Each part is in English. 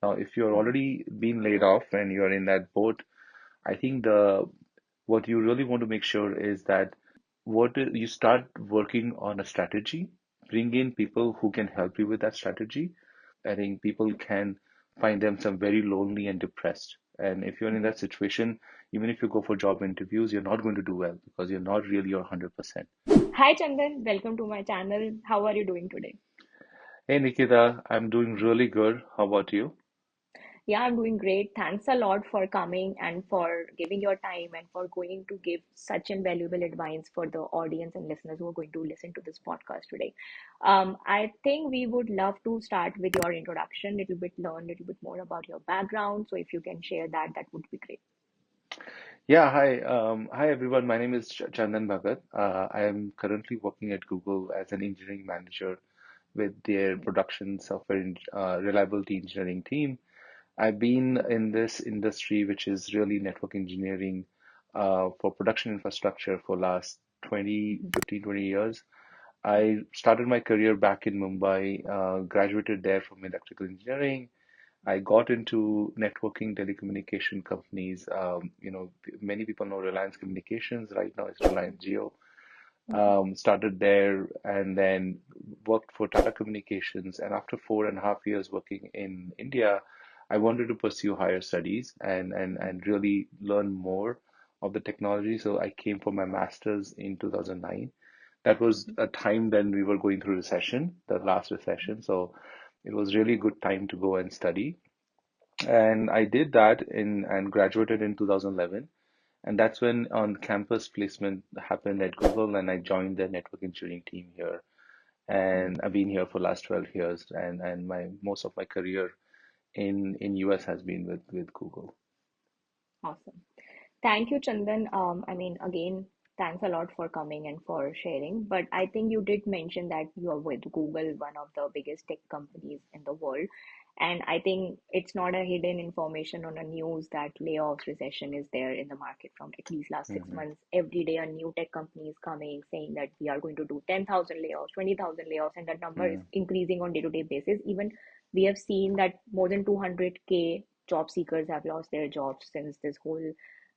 Now, if you're Correct. already been laid off and you're in that boat, I think the what you really want to make sure is that you start working on a strategy, bring in people who can help you with that strategy. I think people can find themselves very lonely and depressed. And if you're in Mhm. that situation, even if you go for job interviews, you're not going to do well because you're not really your 100%. Hi Chandan, welcome to my channel. How are you doing today? Hey Nikita, I'm doing really good. How about you? Yeah, I'm doing great. Thanks a lot for coming and for giving your time and for going to give such invaluable advice for the audience and listeners who are going to listen to this podcast today. I think we would love to start with your introduction, little bit, learn a little bit more about your background. So if you can share that, that would be great. Yeah, hi. Hi everyone. My name is Chandan Bhagat. I am currently working at Google as an engineering manager with their production software reliability engineering team. I've been in this industry, which is really network engineering, for production infrastructure for last 15, 20 years. I started my career back in Mumbai, graduated there from electrical engineering. I got into networking telecommunication companies. Many people know Reliance Communications. Right now, it's Reliance Jio. Started there and then worked for Tata Communications. And after 4.5 years working in India, I wanted to pursue higher studies and really learn more of the technology. So I came for my master's in 2009. That was a time when we were going through recession, the last recession. So it was really good time to go and study. And I did that in and graduated in 2011. And that's when on-campus placement happened at Google, and I joined the network engineering team here. And I've been here for last 12 years, and my most of my career in US has been with Google. Awesome. Thank you, Chandan. Again, thanks a lot for coming and for sharing. But I think you did mention that you are with Google, one of the biggest tech companies in the world. And I think it's not a hidden information on the news that layoffs, recession is there in the market from at least last six Hmm. months. Every day, a new tech company is coming saying that we are going to do 10,000 layoffs, 20,000 layoffs, and that number is Hmm. increasing on day-to-day basis. Even we have seen that more than 200K job seekers have lost their jobs since this whole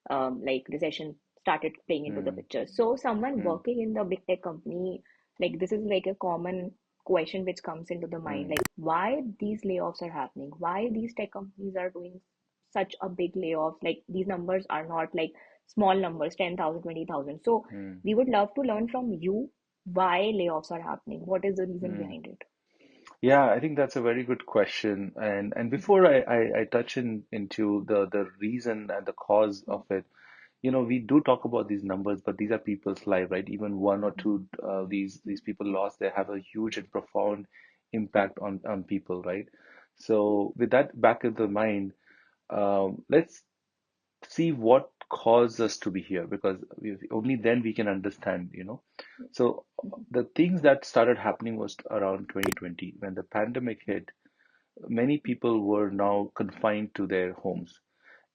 like recession started playing into the Hmm. picture. So someone Hmm. working in the big tech company, like this is like a common question which comes into the mind, Hmm. like why these layoffs are happening, why these tech companies are doing such a big layoff. Like these numbers are not like small numbers, 10,000, 20,000. So Hmm. we would love to learn from you why layoffs are happening. What is the reason Hmm. behind it? Yeah, I think that's a very good question. And before I touch into the reason and the cause of it, we do talk about these numbers, but these are people's life, right? Even one or two these people lost, they have a huge and profound impact on people, right? So with that back in the mind, let's see what caused us to be here, because only then we can understand. So the things that started happening was around 2020 when the pandemic hit. Many people were now confined to their homes,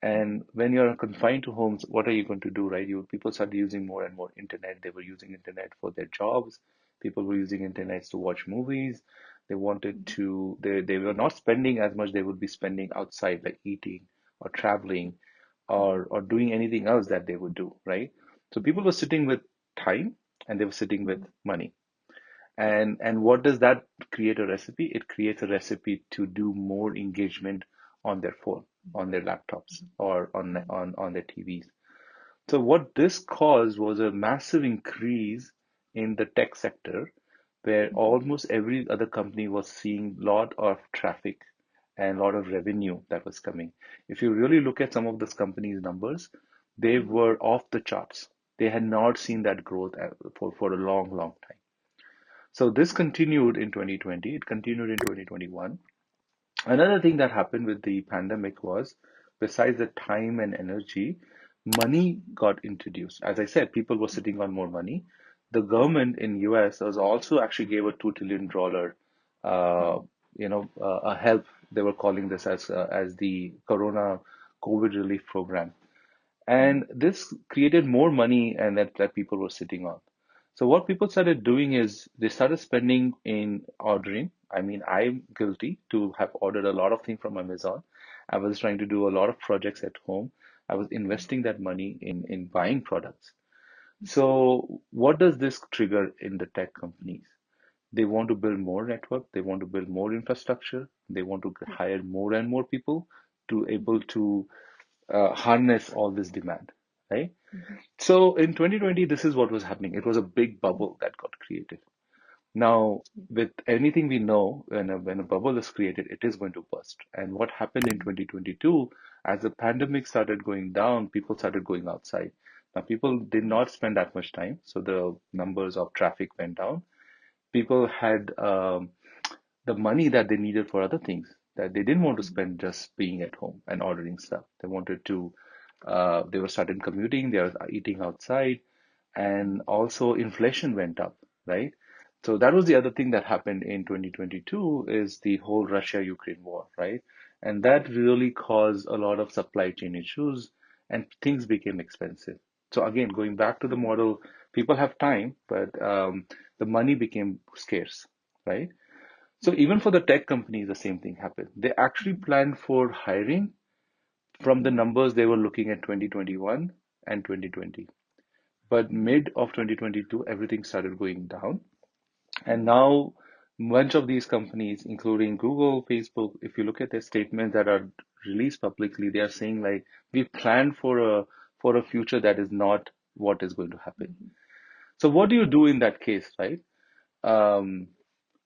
and when you're confined to homes, what are you going to do, right? People started using more and more internet. They were using internet for their jobs. People were using internet to watch movies. They were not spending as much they would be spending outside, like eating or traveling or doing anything else that they would do, right? So people were sitting with time and they were sitting with money. And what does that create a recipe? It creates a recipe to do more engagement on their phone, on their laptops, or on their TVs. So what this caused was a massive increase in the tech sector, where almost every other company was seeing a lot of traffic and a lot of revenue that was coming. If you really look at some of those companies' numbers, they were off the charts. They had not seen that growth for a long, long time. So this continued in 2020, it continued in 2021. Another thing that happened with the pandemic was, besides the time and energy, money got introduced. As I said, people were sitting on more money. The government in US was also actually gave a $2 trillion, uh, a help. They were calling this as the Corona COVID relief program, and this created more money and that people were sitting on. So what people started doing is they started spending in ordering. I mean, I'm guilty to have ordered a lot of things from Amazon. I was trying to do a lot of projects at home. I was investing that money in buying products. So what does this trigger in the tech companies? They want to build more network, they want to build more infrastructure, they want to Yeah. hire more and more people to able Mhm. to harness all this demand, right? Mhm. So in 2020, this is what was happening. It was a big bubble that got created. Now, with anything we know, when a bubble is created, it is going to burst. And what happened in 2022, as the pandemic started going down, people started going outside. Now, people did not spend that much time, so the numbers of traffic went down. People had the money that they needed for other things that they didn't want to Mhm. spend just being at home and ordering stuff. They wanted to, they were started commuting, they were eating outside, and also inflation went up, right? So that was the other thing that happened in 2022 is the whole Russia-Ukraine war, right? And that really caused a lot of supply chain issues and things became expensive. So again, going back to the Mhm. model, people have time, but the money became scarce, right? So Mhm. even for the tech companies, the same thing happened. They actually Mhm. planned for hiring from the Mhm. numbers they were looking at 2021 and 2020. But mid of 2022, everything started going down. And Mhm. now, bunch of these companies, including Google, Facebook, if you look at their statements that are released publicly, they are saying like, we planned for a future that is not what is going to happen. Mhm. So what do you Yes. do in that case, right? Um,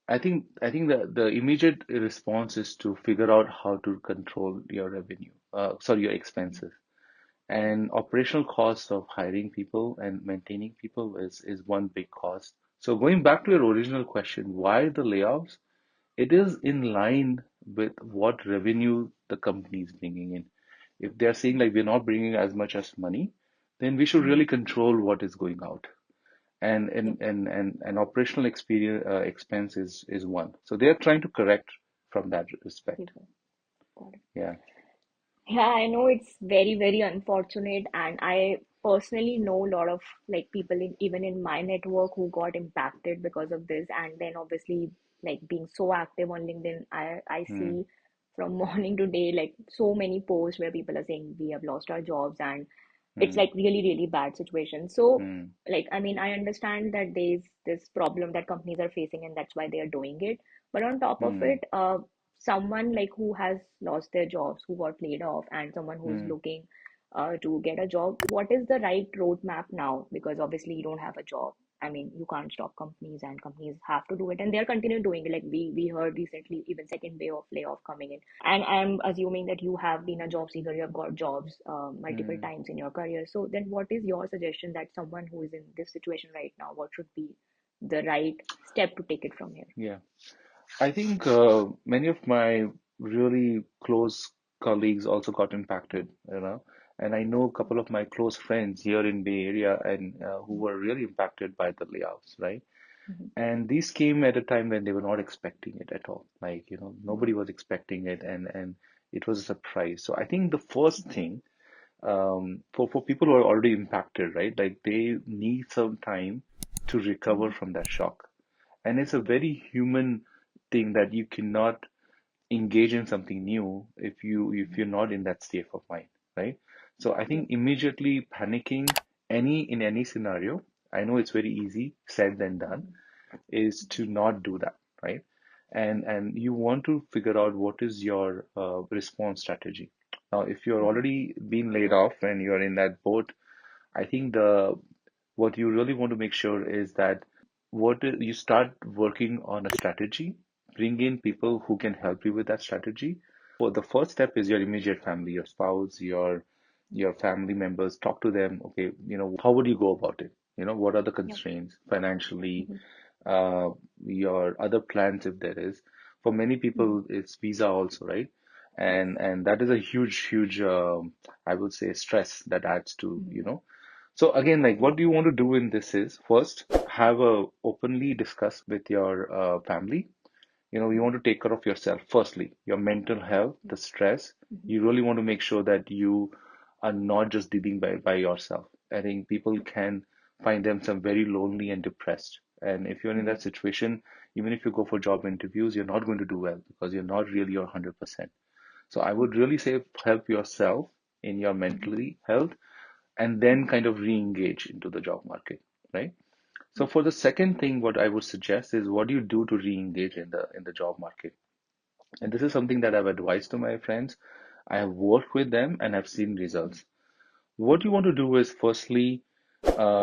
I think the immediate response is to figure out how to control your revenue, sorry, your Mhm. expenses. And operational cost of hiring people and maintaining people is one big cost. So going back to your original question, why the layoffs? It is in line with what revenue the company is bringing in. If they're saying like we're not bringing as much as money, then we should really Mhm. control what is going out. And Yep. operational experience expense is one. So they're trying to correct from that respect. People. Got it. Yeah. Yeah, I know it's very, very unfortunate, and I personally know a lot of like people in even in my network who got impacted because of this. And then obviously, like being so active on LinkedIn, I Hmm. see from morning to day like so many posts where people are saying we have lost our jobs, and it's Hmm. like really, really bad situation. So, Hmm. like, I mean, I understand that there's this problem that companies are facing, and that's why they are doing it. But on top of Hmm. it, someone like who has lost their jobs, who got laid off, and someone who's Hmm. looking to get a job, what is the right roadmap now? Because obviously you don't have a job. I mean, you can't stop companies, and companies have to do it, and they're continuing doing it. Like we heard recently, even second wave of layoff coming in. And I'm assuming that you have been a job seeker, you have got jobs multiple Hmm. times in your career. So then, what is your suggestion that someone who is in this situation right now, what should be the right step to take it from here? Yeah. I think many of my really close colleagues also got impacted, you know, and I know a couple of my close friends here in Bay Area and who were really impacted by the layoffs, right? Mhm. And these came at a time when they were not expecting it at all. Like, you know, Mhm. nobody was expecting it and it was a surprise. So I think the first thing for people who are already impacted, right? Like they need some time to recover Mhm. from that shock. And it's a very human thing that you cannot engage in something new if you're not in that state of mind, right? So I Yep. think immediately panicking in any scenario, I know it's very easy said than done, Mhm. is to not do that, right? And you want to figure out what is your response strategy. Now, if you're Mhm. already been laid off and you're in that boat, I think the what you really want to make sure is that you start working on a strategy, bring in people who can help you with that strategy. For the first step is your immediate family, your spouse, your family members. Talk to them. Okay, you know, how would you go about it? You know, what are the Yep. constraints financially, Mhm. uh, your other plans if there is. For many Mhm. people, it's visa also, right? Yes. And that is a huge I would say stress that adds to, you Mhm. know. So again, like Yep. what you want to do in this is first have a openly discuss with your family. You know, you Mhm. want to take care of yourself. Firstly, your mental health, Yep. the stress. Mhm. You really want to make sure that you are not just dealing by yourself. I think people can find them very lonely and depressed. And if you're in that situation, even if you go for job interviews, you're not going to do well because you're not really your 100%. So I would really say help yourself in your mentally health and then kind of re-engage into the job market, right? So for the second thing, what I would suggest is what do you do to re-engage in the job market? And this is something that I've advised to my friends. I have worked with them and have seen results. What you want to do is firstly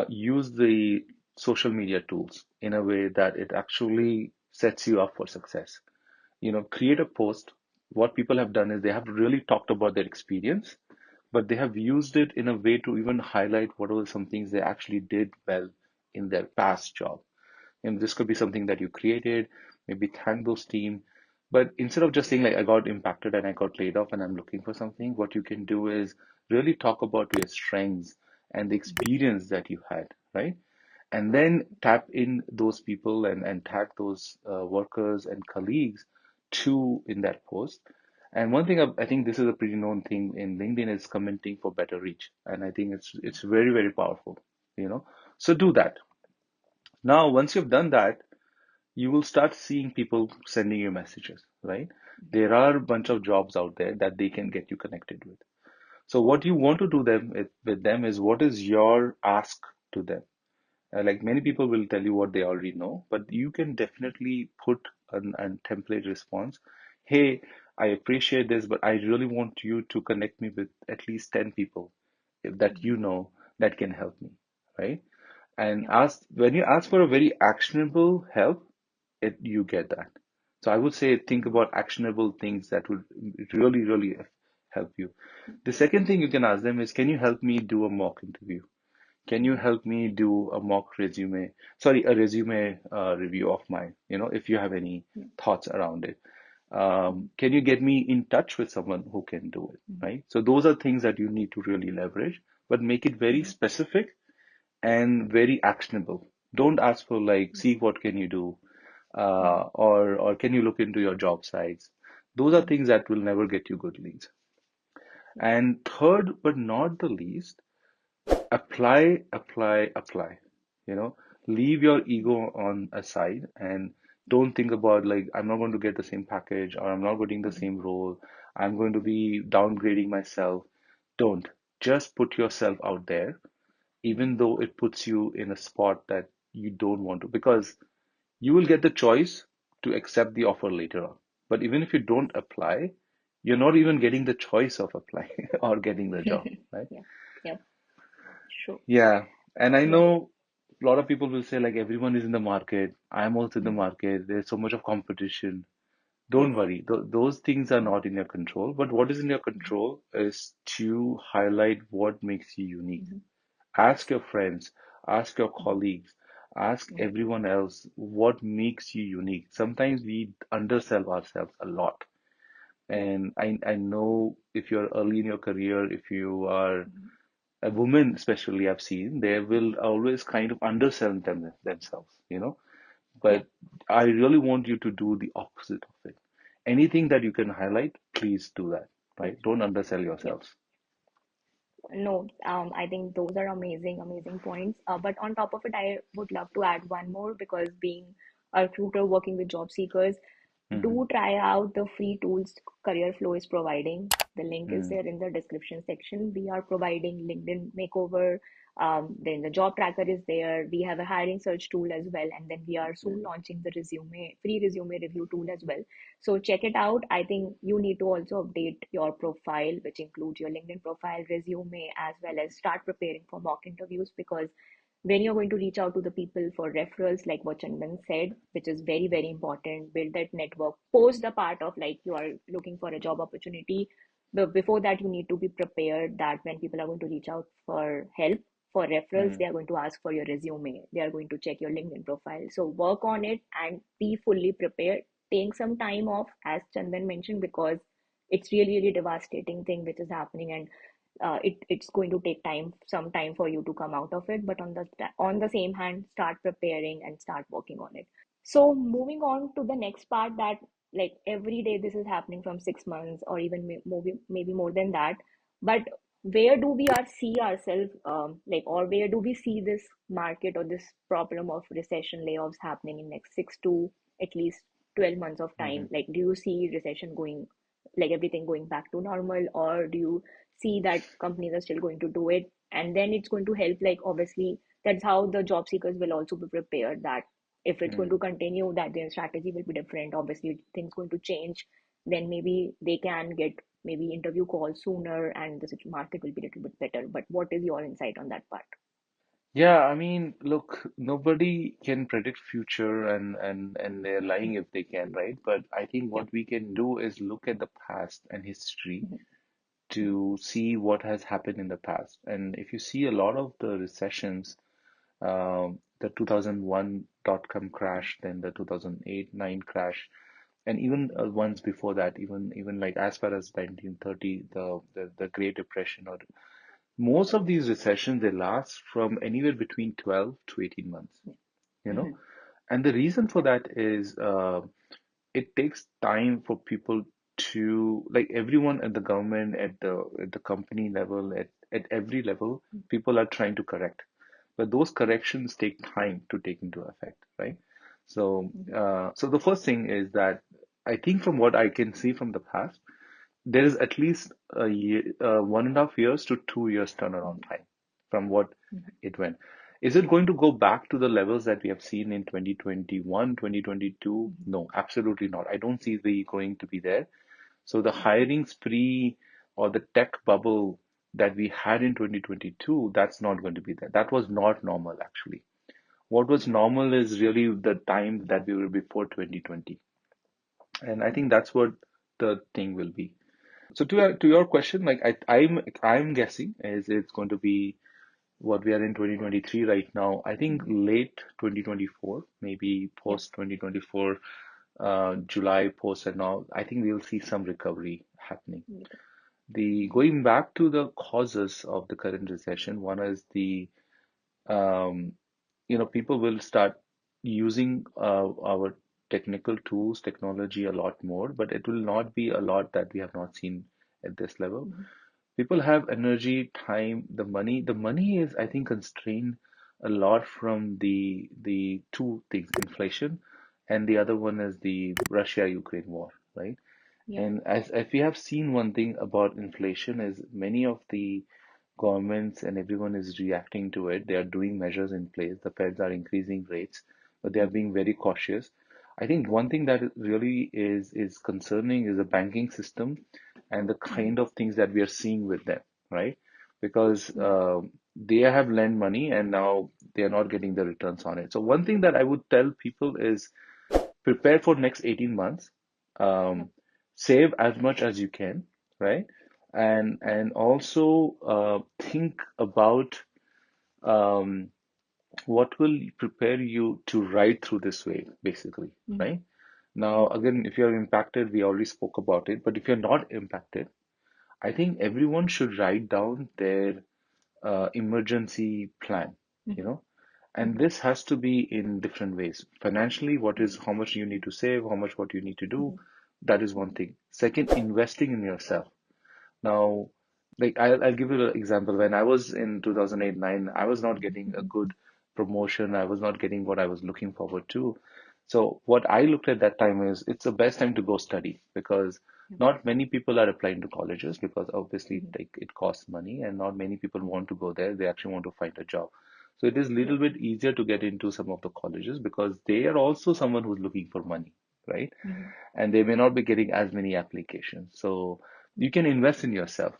use the social media tools in a way that it actually sets you up for success. Create a post. What people have done is they have really talked about their experience, but they have used it in a way to even highlight what were some things they actually did well in their past job. And this could be something that you created, maybe thank those team. But instead of just saying like I got impacted and I got laid off and I'm looking for something, what you can do is really talk about your strengths and the experience that you had, right? And then tap in those people and tag those workers and colleagues too in that post. And one thing I think this is a pretty known thing in LinkedIn is commenting for better reach, and I think it's very powerful, you know. So do that. Now, once you've done that, you will start seeing people sending you messages, right? There are a bunch of jobs out there that they can get you connected with. So what you want to do with them is what is your ask to them? Like many people will tell you what they already know, but you can definitely put a template response. Hey, I appreciate this, but I really want you to connect me with at least 10 people that you know that can help me, right? And Yeah. ask when you ask for a very actionable help, you get that. So I would say think about actionable things that would really help you. The second thing you can ask them is, can you help me do a mock interview? Can you help me do a mock resume? Sorry, a resume review of mine, if you have any thoughts around it. Can you get me in touch with someone who can do it, right? So those are things that you need to really leverage, but make it very specific and very actionable. Don't ask for like, see what can you do, or can you look into your job sites? Those are things that will never get you good leads. And third, but not the least, apply. You know, leave your ego on aside and don't think about like I'm not going to get the same package or I'm not getting the same role. I'm going to be downgrading myself. Don't. Just put yourself out there, even though it puts you in a spot that you don't want to, because you will get the choice to accept the offer later on. But even if you don't apply, you're not even getting the choice of applying or getting the job, right? Yeah. Yeah. True. Yeah. And I Yeah. know a lot of people will say, like, everyone is in the market. I'm also in the Mhm. market. There's so much of competition. Yes. Don't worry. Those things are Mhm. not in your control. But what is in your Mhm. control is to highlight what makes you unique. Mhm. Ask your friends, ask your Mhm. colleagues, ask Mhm. everyone else what makes you unique. Sometimes we undersell ourselves a lot. Yeah. And I know if you're early in your career, if you are Mhm. a woman, especially I've seen, they will always kind of undersell themselves. Yeah. But I really want you to do the opposite of it. Anything that you can highlight, please do that, Yes. right? Don't undersell Yeah. yourselves. No, I think those are amazing points. But on top of it, I would love to add one more because being a recruiter working with job seekers, Hmm. do try out the free tools Careerflow is providing. The link is Hmm. there in the description section. We are providing LinkedIn Makeover. Then the job tracker is there. We have a hiring search tool as well, and then we are soon launching the free resume review tool as well. So check it out. I think you need to also update your profile, which includes your LinkedIn profile, resume, as well as start preparing for mock interviews because when you're going to reach out to the people for referrals, like what Chandan said, which is very important, build that network. Post the part of like you are looking for a job opportunity. But before that, you need to be prepared that when people are going to reach out for help, for referrals, Hmm. they are going to ask for your resume. They are going to check your LinkedIn profile. So work on it and be fully prepared. Take some time off, as Chandan mentioned, because it's really devastating thing which is happening, and it's going to take some time for you to come out of it. But on the same hand, start preparing and start working on it. So moving on to the next part, that like every day this is happening from 6 months or even maybe more than that. But where do we are see ourselves, like, or where do we see this market or this problem of recession layoffs happening in next 6 to at least 12 months of hmm time? Like, do you see recession going, like everything going back to normal, or do you see that companies are still going to do it? And then it's going to help, like, obviously, that's how the job seekers will also be prepared that if it's going hmm to continue, that their strategy will be different. Obviously, things going to change. Then maybe they can get maybe interview calls sooner and the market will be a little bit better. But what is your insight on that part? Yeah, I mean, look, nobody can predict future and they're lying if they can, right? But I think Yeah. what we can do is look at the past and history Mhm. to see what has happened in the past. And if you see a lot of the recessions, the 2001 dot-com crash, then the 2008-9 crash, and even ones before that, even like as far as 1930, the Great Depression, or most of these recessions, they last from anywhere between 12 to 18 months, you know. Mhm. And the reason for that is it takes time for people to, like, everyone at the government, at the company level, at every level, people are trying to correct. But those corrections take time to take into effect, right? So, Mhm. so the first thing is that I think from what I can see from the past, there is at least a year, 1.5 years to 2 years turnaround Mhm. time from what Mhm. it went. Is it going to go back to the levels that we have seen in 2021, 2022? Mhm. No, absolutely not. I don't see the going to be there. So the Okay. hiring spree or the tech bubble that we had in 2022, that's not going to be there. That was not normal, actually. What was normal is really the time that we were before 2020. And I think that's what the thing will be. So to your question, like I'm guessing is it's going to be what we are in 2023 right now. I think Mhm. late 2024, maybe Yeah. post 2024, July post and all. I think we'll see some recovery happening. Okay. The going back to the causes of the current recession, one is the um, people will start using our technical tools, technology a lot more, but it will not be a lot that we have not seen at this level. Mhm. People have energy, time, the money. The money is, I think, constrained a lot from the two things, inflation, and the other one is the Russia-Ukraine war, right? Yeah. And as we have seen, one thing about inflation is many of the governments and everyone is reacting to it. They are doing measures in place. The Feds are increasing rates, but they are Mhm. being very cautious. I think one thing that really is concerning is the banking system and the Mhm. kind of things that we are seeing with them, right? Because Yeah. they have lent money and now they are not getting the returns on it. So one thing that I would tell people is prepare for next 18 months. Yeah. Um, Save as much as you can, right? And also think about um, what will prepare you to ride through this wave, basically, Mhm. right? Now, again, if you're impacted, we already spoke about it, but if you're not impacted, I think everyone should write down their emergency plan, you Mhm. know, and Mhm. this has to be in different ways. Financially, what is how much you need to save, how much what you need to do, Mhm. that is one thing. Second, investing in yourself. Now, like I'll give you an example. When I was in 2008-9, I was not getting a Mhm. good promotion. I was not getting what I was looking forward to. So what I looked at that time is it's the best time to go study because Yeah. not many people are applying to colleges because obviously Mhm. like it costs money and not many people want to go there. They actually want to find a job. So it is a Yeah. little bit easier to get into some of the colleges because they are also someone who's looking for money, right? Mhm. And they may not be getting as many applications. So you can invest in yourself.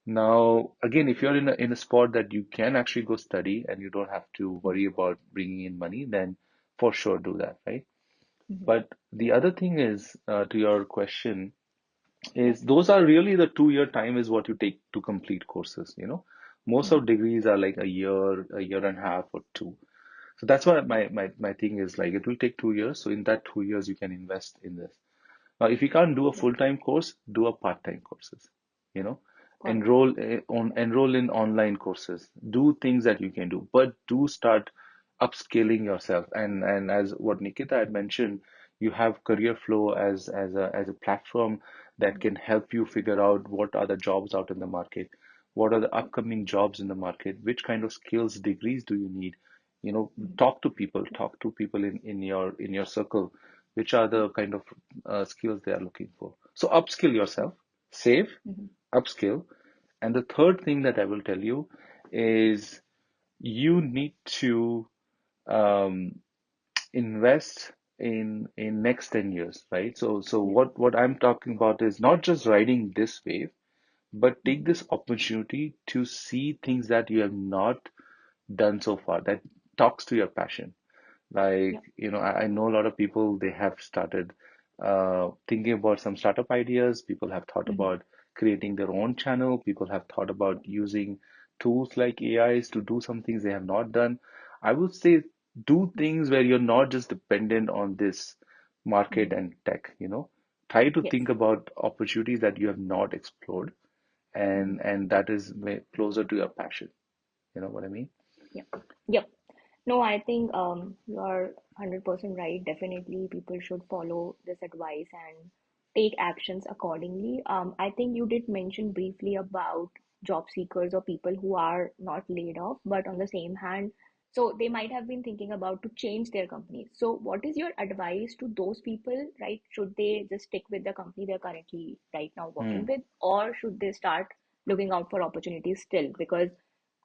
Now, again, if you're in a spot that you can actually go study and you don't have to Mhm. worry about bringing in money, then for sure do that, right? Mhm. But the other thing is, to your question, Yeah. is those are really the 2 year time is what you take to complete courses, Most Mhm. of degrees are like a year and a half or two. So that's why my thing is like it will take 2 years. So in that 2 years, you can invest in this. Now, if you can't do a Yeah. full-time course, do a part-time courses. You know, Got it. enroll in online courses. Do things that you can do, but do start upscaling yourself. And as what Nikita had mentioned, you have Careerflow as a platform that Mhm. can help you figure out what are the jobs out in the market. what are the upcoming jobs in the market, which kind of skills, degrees do you need? Mhm. Talk to people in your circle, which are the kind of skills they are looking for. So upskill yourself, save, Mhm. upskill. And the third thing that I will tell you is you need to um, invest in next 10 years, right? So Yeah. what I'm talking about is not just riding this wave, but take Mhm. this opportunity to see things that you have not done so far that talks to your passion. Yeah. Like, I know a lot of people, they have started thinking about some startup ideas. People have thought Mhm. about creating their own channel. People have thought about using tools like AIs to do some things they have not done. I would say do things where you're not just dependent on this market Mhm. and tech, Try to Yes. think about opportunities that you have not explored, Mhm. and that is closer to your passion. You know what I mean? Yeah. Yep. No, I think you're 100% right. Definitely, people should follow this advice and take actions accordingly. I think you did mention briefly about job seekers or people who are not laid off, but on the same hand, so they might have been thinking about to change their company. So, what is your advice to those people, right? Should they just stick with the company they're currently right now working Hmm. with, or should they start looking out for opportunities still? Because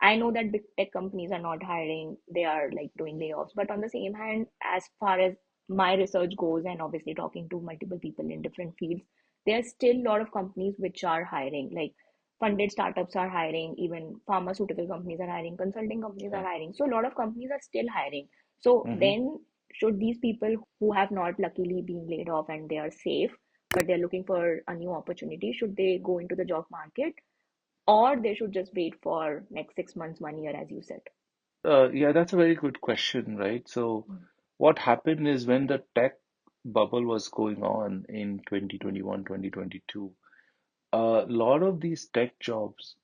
I know that big tech companies are not hiring, they are like doing layoffs. But on the same hand, as far as my research goes, and obviously talking to multiple people in different fields, there's still a lot of companies which are hiring. Like funded startups are hiring, even pharmaceutical companies are hiring, consulting companies are Yeah. hiring. So a lot of companies are still hiring. So Hmm. then should these people who have not luckily been laid off and they are safe, but they're looking for a new opportunity, should they go into the job market? Or they should just wait for next 6 months, 1 year, as you said. Yeah, that's a very good question, right? So, what happened is when the tech bubble was going on in 2021, 2022, a lot of these tech jobs,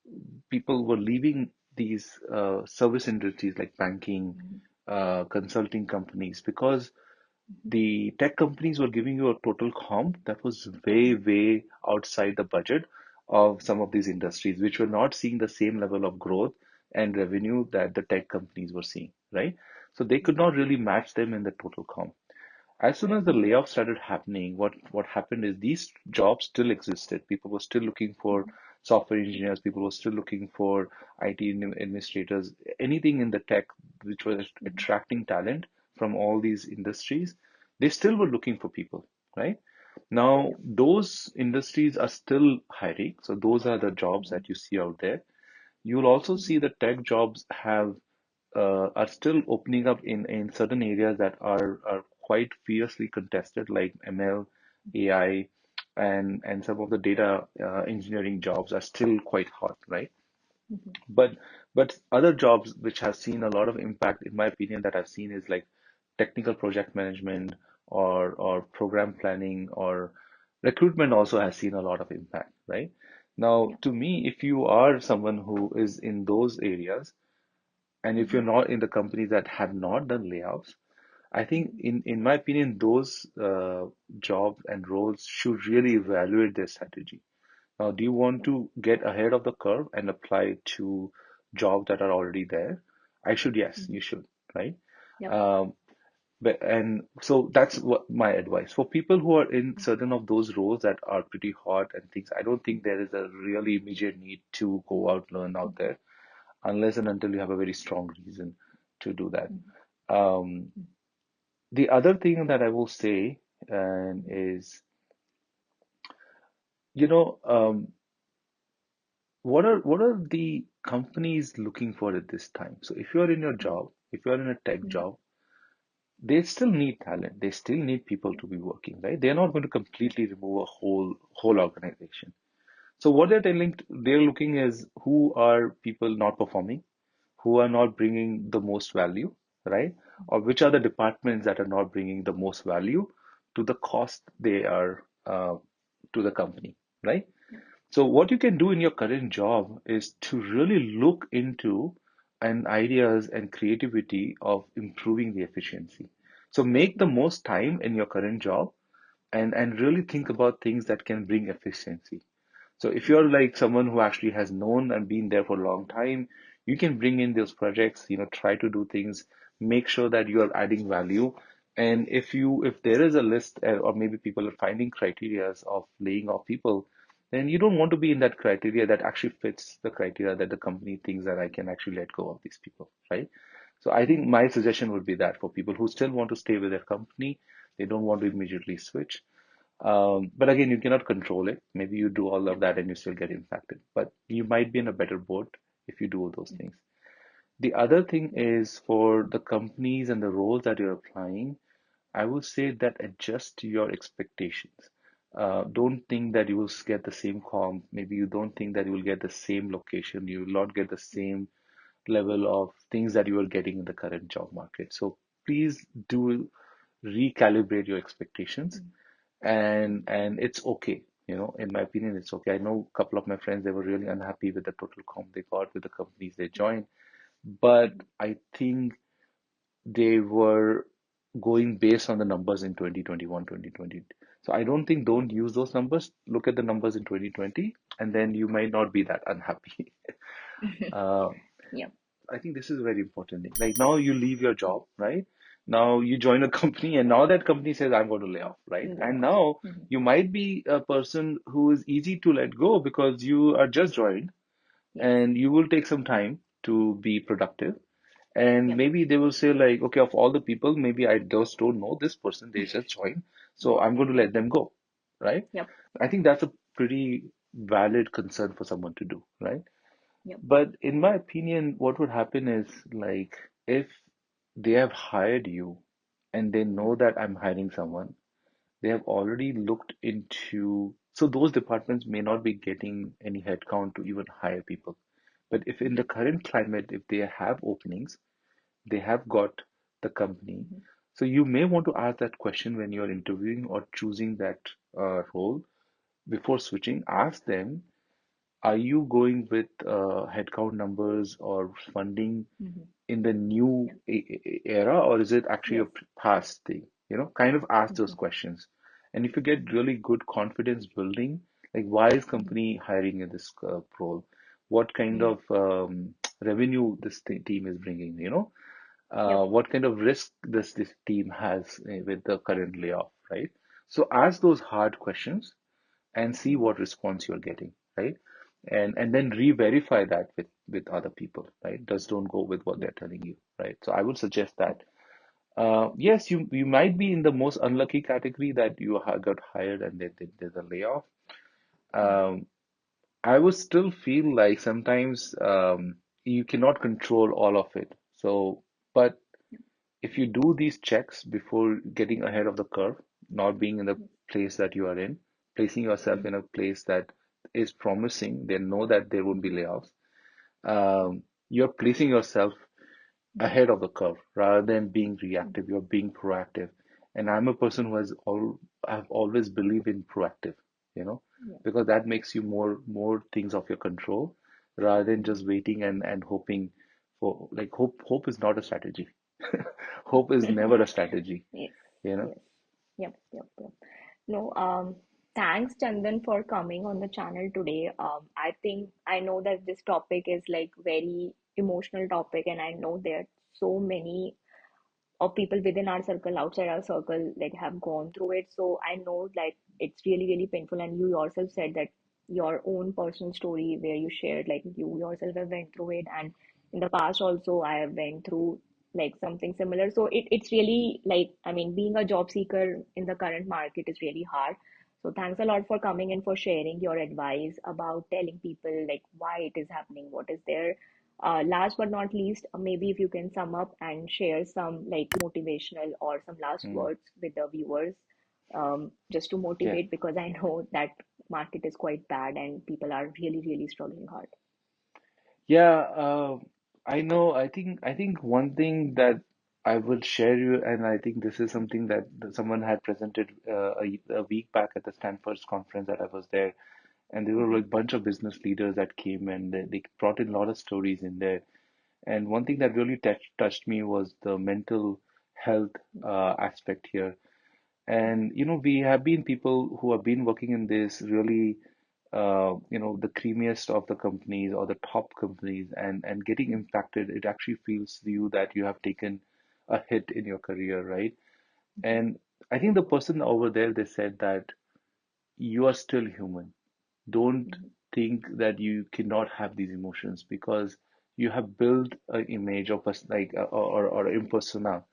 people were leaving these service industries like banking, Mhm. consulting companies because Mhm. the tech companies were giving you a total comp that was way, Mhm. way outside the budget of some of these industries, which were not seeing the same level of growth and revenue that the tech companies were seeing, right? So they could not really match them in the total comp. As soon as the Mhm. layoffs started happening, what happened is these jobs still existed. People were still looking for Mhm. software engineers. People were still looking for IT administrators. Anything in the tech which was Mhm. attracting talent from all these industries, they still were looking for people, right? Now, Yeah. those industries are still hiring. So those are the jobs Mhm. that you see out there. You'll also Mhm. see the tech jobs are still opening up in certain areas that are quite fiercely contested, like ML, AI, and some of the data engineering jobs are still quite hot, right? Mhm. But other jobs which have seen a lot of impact, in my opinion, that I've seen is like technical project management or program planning or recruitment also has seen a lot of impact, right? Now, Yeah. to me, if you are someone who is in those areas, and if you're Mhm. not in the companies that have not done layoffs, I think Mhm. in my opinion, those jobs and roles should really evaluate their strategy. Now, do you want Yeah. to get ahead of the curve and apply to jobs that are already there? I should, yes, Mhm. you should, right? Yep. Um, and so that's what my advice for people who are in certain of those roles that are pretty hot and things. I don't think there is a really immediate need to go out, learn out Mhm. there, unless and until you have a very strong reason to do that. Mhm. Um, Mhm. the other thing that I will say Mhm. is, you know, what are the companies looking for at this time? So if you're in your job, if you're in a tech Mhm. job, they still need talent. They still need people to be working, right? They're not going to completely remove a whole organization. So what they're looking is who are people not performing, who are not bringing the most value, right? Or which are the departments that are not bringing the most value to the cost they are to the company, right? Yeah. So what you can do in your current job is to really look into and ideas and creativity of improving the efficiency. So make the Mhm. most time in your current job and really think about things that can bring efficiency. So if you're like someone who actually has known and been there for a long time, you can bring in those projects, try to do things, make sure that you are adding value. And if there is a list, or maybe people are finding criterias of laying off people, then you don't want to be in that criteria that actually fits the criteria that the company thinks that I can actually let go of these people, right? So I think Mhm. my suggestion would be that for people who still want to stay with their company, they don't want to immediately switch. But again, you cannot control it. Maybe you do all of Yep. that and you still get impacted. But you might be in a better boat if you do all those Mhm. things. The other thing Yep. is for the companies and the roles that you're applying, I would say that adjust your expectations. Don't think that you will get the same comp. Maybe you don't think that you will get the same location. You will not get the same level of things that you are getting in the current job market. So please do recalibrate your expectations, Mhm. and it's okay. In my opinion, it's okay. I know a couple of my friends, they were really unhappy with the total comp they got with the companies they joined, but Mhm. I think they were going based on the numbers in 2021, 2020. So I don't think, Yep. don't use those numbers. Look at the numbers in 2020, and then you might not be that unhappy. Uh, Yep. I think this is a very important thing. Like now you leave your job, right? Now you join a company, and now that company says, I'm going to lay off, right? And Layoff. now Mhm. you might be a person who is easy to let go because you are just joined, Yes. and you will take some time to be productive. And Yep. maybe they will say, like, okay, of all the people, maybe I just don't know this person, they just joined, so I'm going to let them go, right? Yep. I think that's a pretty valid concern for someone to do, right? Yep. But in my opinion, what would happen is, like, if they have hired you and they know Mhm. that I'm hiring someone, they have already looked into, so those departments may not be getting any headcount to even hire people. But if in the Mhm. current climate, if they have openings, they have got the company. Mhm. So you may want to ask that question when you're interviewing or choosing that role before switching. Ask them, are you going with headcount numbers or funding Mhm. in the new Yep. era, or is it actually a Yes. past thing? Kind of ask those Mhm. questions. And if you get really good confidence building, like why is Mhm. company hiring in this role? What kind Mhm. of revenue this team is bringing? Yep. What kind of risk this team has with the current layoff, right? So ask those hard questions and see Mhm. what response you're getting, right? And then re-verify that with other people, right? Just don't go with what Yep. they're telling you, right? So I would suggest that. Yep. Yes, you might be in the most unlucky category that you got hired and there's a layoff. Mhm. Um, I would still feel like sometimes you cannot control all of it. So, but Yep. if you do these checks before getting ahead of the curve, not being in the Yes. place that you are in, placing yourself Mhm. in a place that is promising, they know that there won't be layoffs. You're placing yourself Mhm. ahead of the curve rather than being Mhm. reactive. You're being proactive. And I'm a person who I've always believed in proactive, you know, Yep. because that makes you more things of your control rather than Mhm. just waiting and hoping for, like, hope is not a strategy. Hope is never a strategy, Yes. you know. Yes. Yep. Yep. Yep. No, thanks, Chandan, for coming on the channel today. I think I know that this topic is like very emotional topic, and I know there are so many of people within our circle, outside our circle, like have gone through it. So I know like it's really, really painful. And you yourself said that your own personal story where you shared like you yourself have went through it, and in the past also I have went through like something similar. So it's really like, I mean, being a job seeker in the current market is really hard. So thanks a lot for coming and for sharing your advice about telling people like why it is happening, what is there. Last but not least, maybe if you can sum up and share some like motivational or some last Mm. words with the viewers, just to Yeah. motivate, because I know that market is quite bad and people are really, really struggling hard. Yeah, I know. I think one thing that I will share you, and I think this is something that someone had presented a week back at the Stanford's conference that I was there, and there were Mhm. like a bunch of business leaders that came, and they brought in a lot of stories in there. And one thing that really touched me was the mental health aspect here. Mhm. And we have been people who have been working in this really. the creamiest of the companies or the top companies and getting impacted, it actually feels to you that you have taken a hit in your career, right? And I think the person over there, they said that you are still human. Don't think that you cannot have these emotions because you have built an image of us like or impersona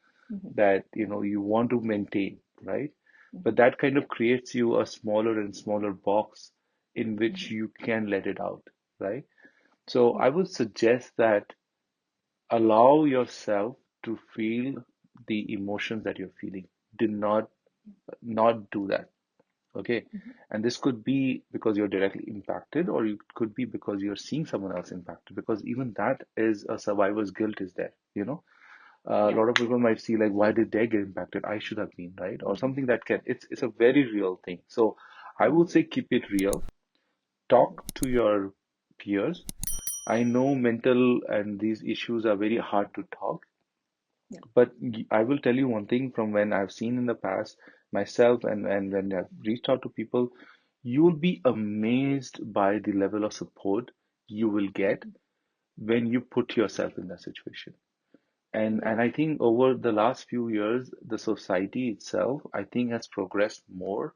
that you want to maintain, right? But that kind of Yep. creates you a smaller and smaller box in which you can let it out, right? So I Yep. would suggest that allow yourself to feel the emotions that you're feeling. Do not do that. Okay. And this could be because you're directly impacted, or it could be because you're seeing someone else impacted, because even that is a survivor's guilt is there. A Yep. lot of people might see like, why did they get impacted? I should have been, right? Or something that can, it's a very real thing. So I would say keep it real. Talk to your peers. I know mental and these issues are very hard to talk, Yep. but I will tell you one thing from when I've seen in the past myself and when I've reached out to people, you will be amazed by the level of support you will get when you put yourself in that situation. And Yep. I think over the last few years, the society itself, I think, has progressed more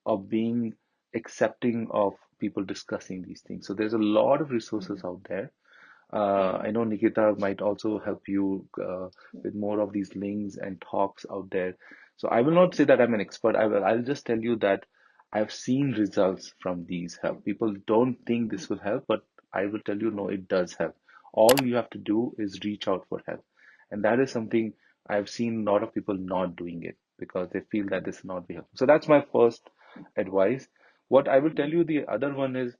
of being accepting of people discussing these things. So there's a lot of resources out there. I know Nikita might also help you with more of these links and talks out there. So I will not say that I'm an expert. I'll just tell you that I've seen results from these help. People don't think this will help, but I will tell you, no, it does help. All you have to do is reach out for help. And that is something I've seen a lot of people not doing it because they feel that this will not be helpful. So that's my first advice. What I will tell you, the other one is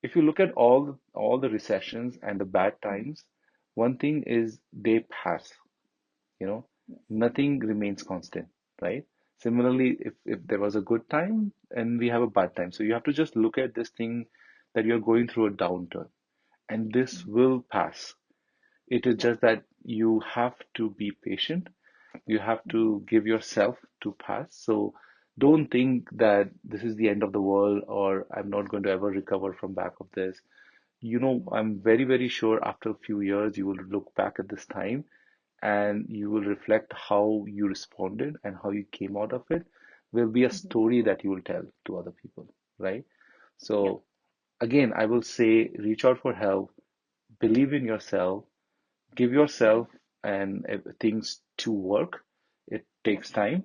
if you look at all the recessions and the bad times, one thing is they pass, you know, nothing remains constant, right? Similarly, if there was a good time and we have a bad time, so you have to just look at this thing that you're going through a downturn, and this will pass. It is Yep. just that you have to be patient. You have to give yourself to pass. So don't think that this is the end of the world or I'm not going to ever recover from back of this. I'm very, very sure after a few years, you will look back at this time and you will reflect how you responded and how you came out of it. Will be a story that you will tell to other people, right? Yep. So, again, I will say reach out for help, believe in yourself, give yourself and things to work. It Yep. takes time.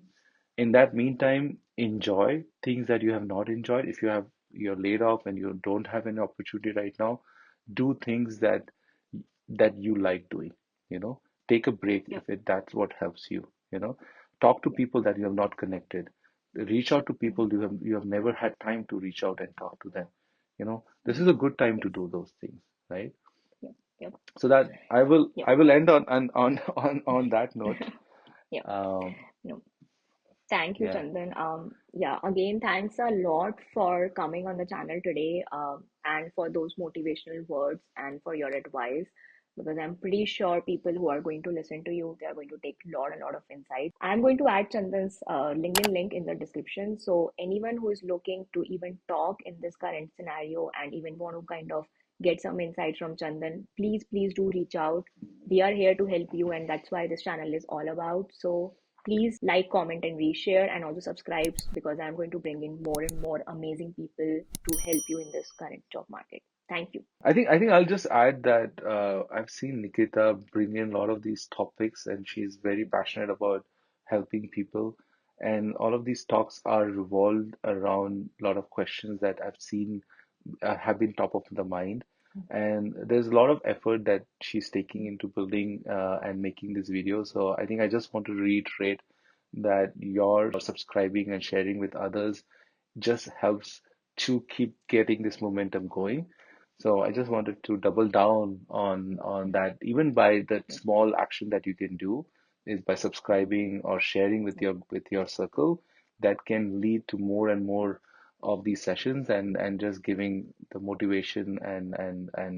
In that meantime, enjoy things that you have not enjoyed. If you're laid off and you don't have any opportunity right now, do things that you like doing. You know, take a break Yep. if that's what helps you. You know, talk to Yep. people that you have not connected. Reach out to people you have never had time to reach out and talk to them. This is a good time to Yes. do those things, right? Yep. Yep. So that I will Yep. I will end on that note. Yep. Um, No. Thank you, yeah. Chandan. Yeah, again, thanks a lot for coming on the channel today, and for those motivational words and for your advice, because I'm pretty sure people who are going to listen to you, they are going to take a lot of insights. I'm going to add Chandan's LinkedIn link in the description. So anyone who is looking to even talk in this current scenario and even want to kind of get some insights from Chandan, please do reach out. We are here to help you, and that's why this channel is all about. So please like, comment, and reshare, and also subscribe because I'm going to bring in more and more amazing people to help you in this current job market. Thank you. I think I'll just add that I've seen Nikita bring in a lot of these topics, and she's very passionate about helping people. And all of these talks are revolved around a lot of questions that I've seen have been top of the mind. And there's a lot of effort that she's taking into building and making this video. So I think I just want to reiterate that your subscribing and sharing with others just helps to keep getting this momentum going. So I just wanted to double down on that. Even by that small action that you can do is by subscribing or sharing with your circle, that can lead to more and more of these sessions and just giving the motivation and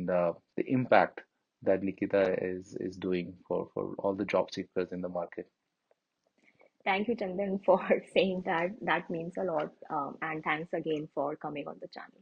the impact that Nikita is doing for all the job seekers in the market. Thank you, Chandan, for saying that. That means a lot. And thanks again for coming on the channel.